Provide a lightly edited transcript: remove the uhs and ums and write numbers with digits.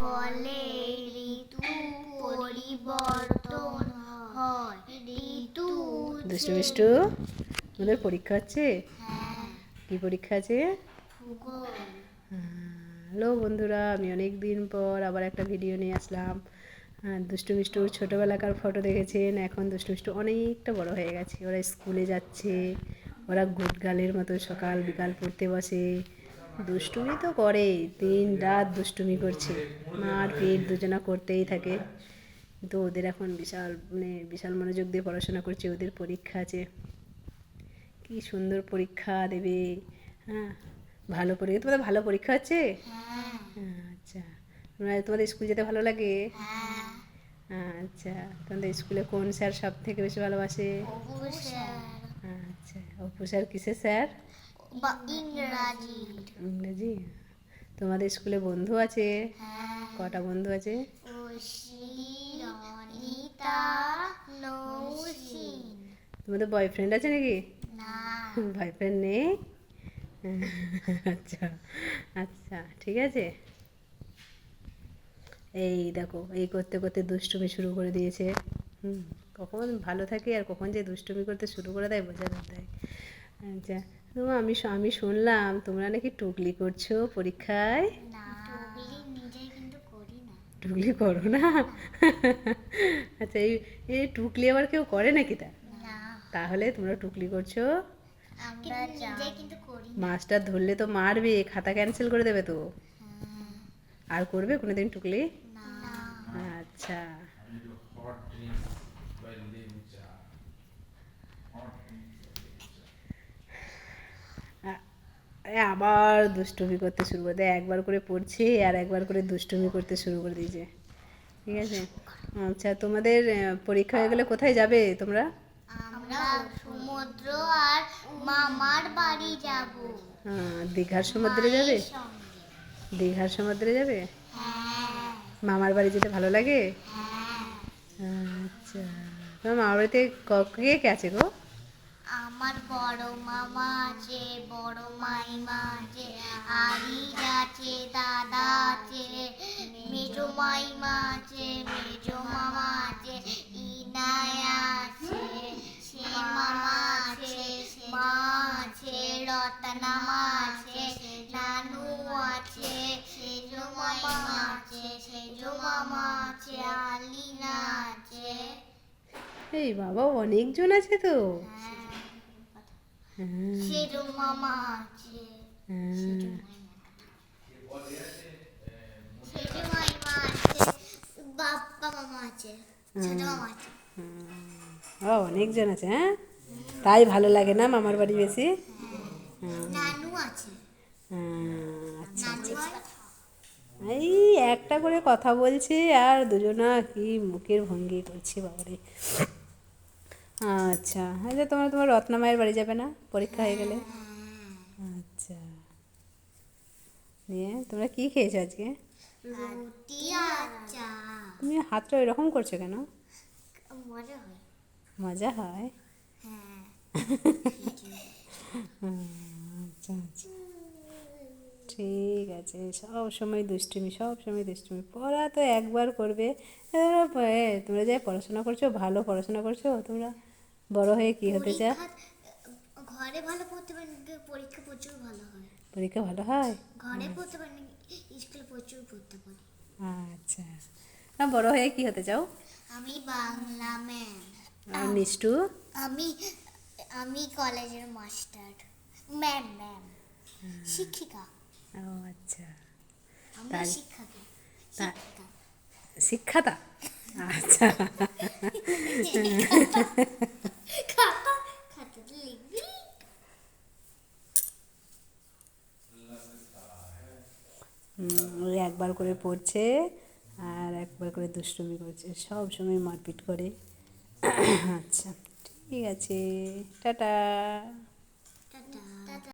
ফলে ঋতু পরিবর্তন হয়। ঋতু দুষ্টু মিষ্টু, আমাদের পরীক্ষা হচ্ছে। কি পরীক্ষা আছে? ভূগোল। হ্যালো বন্ধুরা, আমি অনেক দিন পর আবার একটা ভিডিও নিয়ে আসলাম। দুষ্টু মিষ্টুর ছোটোবেলাকার ফটো দেখেছেন। এখন দুষ্টু মিষ্টু অনেকটা বড় হয়ে গেছে। ওরা স্কুলে যাচ্ছে, ওরা গুডগার্লের মতো সকাল বিকাল পড়তে বসে। দুষ্টুমি তো করে, দিন রাত দুষ্টুমি করছে, মার পিট দুজনা করতেই থাকে। কিন্তু ওদের এখন বিশাল মনোযোগ দিয়ে পড়াশোনা করছে, ওদের পরীক্ষা আছে। কি সুন্দর পরীক্ষা দেবে। হ্যাঁ, ভালো পরীক্ষা। তোমাদের ভালো পরীক্ষা হচ্ছে? আচ্ছা, তোমাদের স্কুল যেতে ভালো লাগে? আচ্ছা, তোমাদের স্কুলে কোন স্যার সব থেকে বেশি ভালোবাসে? আচ্ছা, অপু স্যার কিসের স্যার? ইংরাজি। ইংরেজি। তোমাদের স্কুলে বন্ধু আছে? কটা বন্ধু আছে? তোমাদের বয়ফ্রেন্ড আছে নাকি? বয়ফ্রেন্ড নেই? আচ্ছা আচ্ছা, ঠিক আছে। এই দেখো, এই করতে করতে দুষ্টুমি শুরু করে দিয়েছে। কখন ভালো থাকে আর কখন যে দুষ্টুমি করতে শুরু করে দেয় বোঝা যায়। আচ্ছা, তো আমি শুনলাম তোমরা নাকি টুকলি করছো পরীক্ষায়। টুকলি করো না? আচ্ছা, এই টুকলি আবার কেউ করে নাকি? তাহলে তোমরা টুকলি করছো? মাস্টার ধরলে তো মারবে, খাতা ক্যান্সেল করে দেবে তো। আর করবে কোনোদিন টুকলি? আচ্ছা, আবার দুষ্টুমি করতে শুরু করে দেয়। একবার করে পড়ছে আর একবার করে দুষ্টুমি করতে শুরু করে দিয়েছে। ঠিক আছে। আচ্ছা, তোমাদের পরীক্ষা হয়ে গেলে কোথায় যাবে তোমরা? আমরা সমুদ্র আর মামার বাড়ি যাব। দীঘার সমুদ্রে যাবে? দীঘার সমুদ্রে যাবে? মামার বাড়ি যেতে ভালো লাগে? আচ্ছা, তোমার মামার বাড়িতে কে কে আছে গো? আমার বড় মামা আছে, বড় মাইমা আছে, আরিজ আছে, দাদা আছে, মেজো মাইমা আছে, মেজো মামা আছে, ইনায়া আছে, মামা আছে, মা আছে, রতনামা আছে, নানু আছে, সেজো মাইমা আছে, সেজো মামা আছে, আলিনা আছে। এই বাবা, অনেকজন আছে তো। সেজো মামা আছে, সেজো মাইমা আছে, বাপ্পা মামা আছে, ছোট মামা আছে। অনেকজন আছে। হ্যাঁ, তাই ভালো লাগে না মামার বাড়ি বেশি? নানু আছে। আচ্ছা আচ্ছা, এই একটা করে কথা বলছে আর দুজনা কি মুখের ভঙ্গি করছে বাবারে। আচ্ছা, আচ্ছা, তোমরা তোমার রত্না মায়ের বাড়ি যাবে না পরীক্ষা হয়ে গেলে? আচ্ছা, নিয়ে তোমরা কি খেয়েছো আজকে? রুটি আর চা। তুমি হাতটা এরকম করছো কেন? মজা হয়। মজা হয়? হ্যাঁ। আচ্ছা আচ্ছা, ঠিক আছে। সব সময় দুষ্টুমি, সব সময় দুষ্টুমি। পড়া তো একবার করবে। তোমরা যে পড়াশোনা করছো, ভালো পড়াশোনা করছো তোমরা, বড় হয়ে কি হতে চাও? ঘরে ভালো পড়তে পারেন, পরীক্ষা প্রচুর ভালো হয়। পরীক্ষা ভালো হয়? ঘরে পড়তে পারেন, স্কুলে প্রচুর পড়তে পারি। আচ্ছা, না, বড় হয়ে কি হতে চাও? আমি বাংলা ম্যাম। আর মিষ্টু? আমি আমি কলেজের মাস্টার। ম্যাম শিক্ষিকা। ও আচ্ছা, আমরা তাই? শিক্ষিকা। শিক্ষাতা? আচ্ছা। খাতাতে লিখবি। ওই একবার করে পড়ছে আর একবার করে দুষ্টুমি করছে, সব সময় মারপিট করে। আচ্ছা, ঠিক আছে, টাটা।